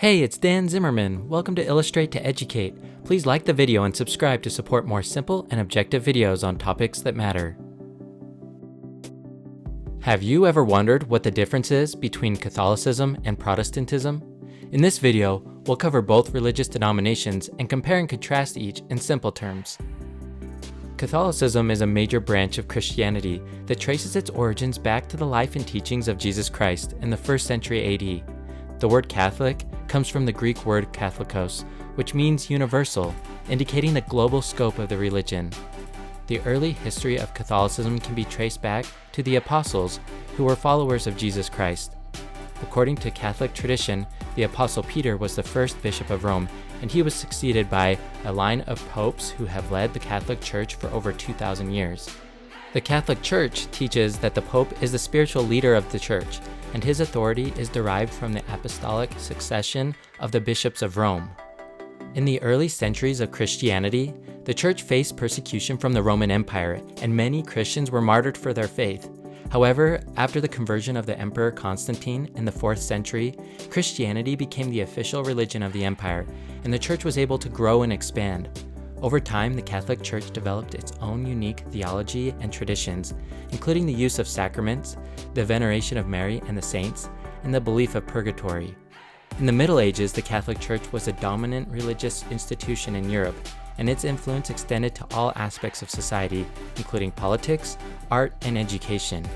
Hey, it's Dan Zimmerman. Welcome to Illustrate to Educate. Please like the video and subscribe to support more simple and objective videos on topics that matter. Have you ever wondered what the difference is between Catholicism and Protestantism? In this video, we'll cover both religious denominations and compare and contrast each in simple terms. Catholicism is a major branch of Christianity that traces its origins back to the life and teachings of Jesus Christ in the 1st century AD. The word Catholic comes from the Greek word katholikos, which means universal, indicating the global scope of the religion. The early history of Catholicism can be traced back to the apostles, who were followers of Jesus Christ. According to Catholic tradition, the Apostle Peter was the first bishop of Rome, and he was succeeded by a line of popes who have led the Catholic Church for over 2,000 years. The Catholic Church teaches that the Pope is the spiritual leader of the Church, and his authority is derived from the apostolic succession of the bishops of Rome. In the early centuries of Christianity, the Church faced persecution from the Roman Empire, and many Christians were martyred for their faith. However, after the conversion of the Emperor Constantine in the 4th century, Christianity became the official religion of the empire, and the Church was able to grow and expand. Over time, the Catholic Church developed its own unique theology and traditions, including the use of sacraments, the veneration of Mary and the saints, and the belief of purgatory. In the Middle Ages, the Catholic Church was a dominant religious institution in Europe, and its influence extended to all aspects of society, including politics, art, and education.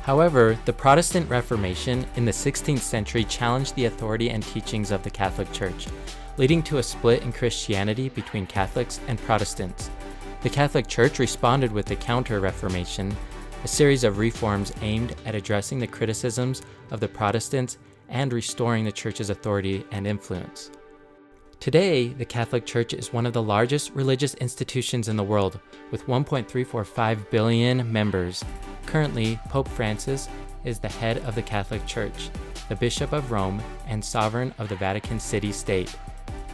However, the Protestant Reformation in the 16th century challenged the authority and teachings of the Catholic Church, leading to a split in Christianity between Catholics and Protestants. The Catholic Church responded with the Counter-Reformation, a series of reforms aimed at addressing the criticisms of the Protestants and restoring the Church's authority and influence. Today, the Catholic Church is one of the largest religious institutions in the world, with 1.345 billion members. Currently, Pope Francis is the head of the Catholic Church, the Bishop of Rome, and sovereign of the Vatican City-State.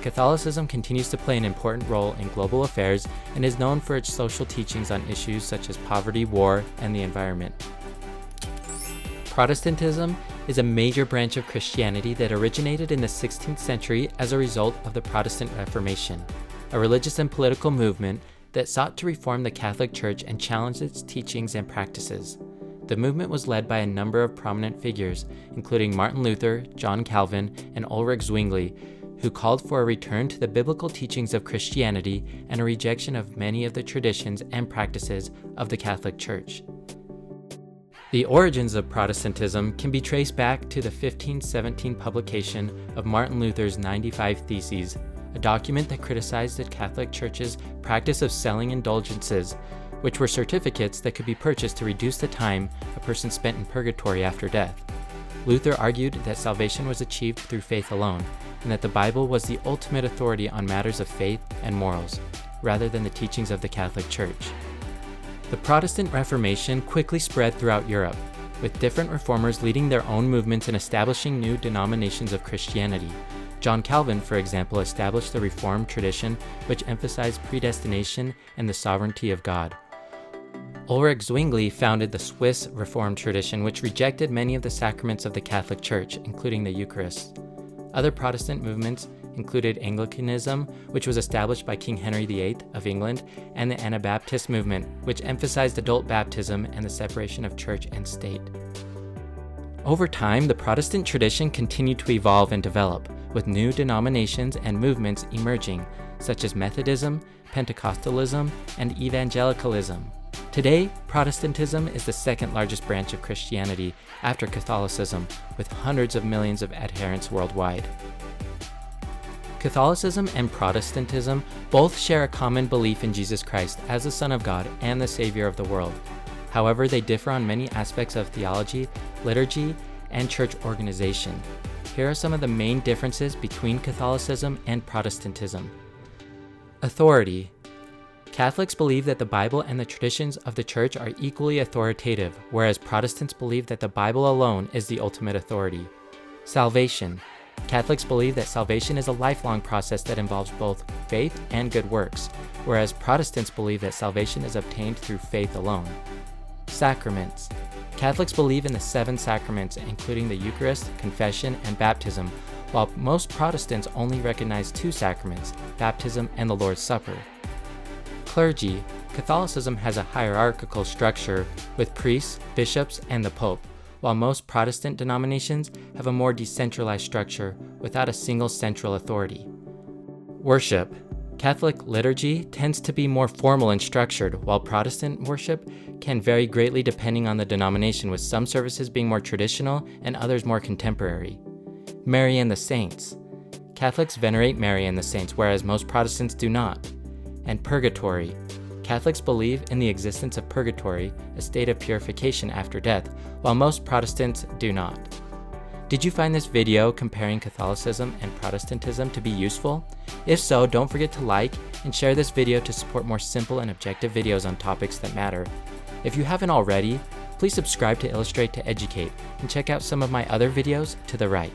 Catholicism continues to play an important role in global affairs and is known for its social teachings on issues such as poverty, war, and the environment. Protestantism is a major branch of Christianity that originated in the 16th century as a result of the Protestant Reformation, a religious and political movement that sought to reform the Catholic Church and challenge its teachings and practices. The movement was led by a number of prominent figures, including Martin Luther, John Calvin, and Ulrich Zwingli, who called for a return to the biblical teachings of Christianity and a rejection of many of the traditions and practices of the Catholic Church. The origins of Protestantism can be traced back to the 1517 publication of Martin Luther's 95 Theses, a document that criticized the Catholic Church's practice of selling indulgences, which were certificates that could be purchased to reduce the time a person spent in purgatory after death. Luther argued that salvation was achieved through faith alone, and that the Bible was the ultimate authority on matters of faith and morals, rather than the teachings of the Catholic Church. The Protestant Reformation quickly spread throughout Europe, with different reformers leading their own movements and establishing new denominations of Christianity. John Calvin, for example, established the Reformed tradition, which emphasized predestination and the sovereignty of God. Ulrich Zwingli founded the Swiss Reformed tradition, which rejected many of the sacraments of the Catholic Church, including the Eucharist. Other Protestant movements included Anglicanism, which was established by King Henry VIII of England, and the Anabaptist movement, which emphasized adult baptism and the separation of church and state. Over time, the Protestant tradition continued to evolve and develop, with new denominations and movements emerging, such as Methodism, Pentecostalism, and Evangelicalism. Today, Protestantism is the second largest branch of Christianity after Catholicism, with hundreds of millions of adherents worldwide. Catholicism and Protestantism both share a common belief in Jesus Christ as the Son of God and the Savior of the world. However, they differ on many aspects of theology, liturgy, and church organization. Here are some of the main differences between Catholicism and Protestantism. Authority. Catholics believe that the Bible and the traditions of the Church are equally authoritative, whereas Protestants believe that the Bible alone is the ultimate authority. Salvation. Catholics believe that salvation is a lifelong process that involves both faith and good works, whereas Protestants believe that salvation is obtained through faith alone. Sacraments. Catholics believe in the 7 sacraments, including the Eucharist, confession, and baptism, while most Protestants only recognize two sacraments, baptism and the Lord's Supper. Clergy. Catholicism has a hierarchical structure with priests, bishops, and the Pope, while most Protestant denominations have a more decentralized structure without a single central authority. Worship. Catholic liturgy tends to be more formal and structured, while Protestant worship can vary greatly depending on the denomination, with some services being more traditional and others more contemporary. Mary and the Saints. Catholics venerate Mary and the Saints, whereas most Protestants do not. And purgatory. Catholics believe in the existence of purgatory, a state of purification after death, while most Protestants do not. Did you find this video comparing Catholicism and Protestantism to be useful? If so, don't forget to like and share this video to support more simple and objective videos on topics that matter. If you haven't already, please subscribe to Illustrate to Educate and check out some of my other videos to the right.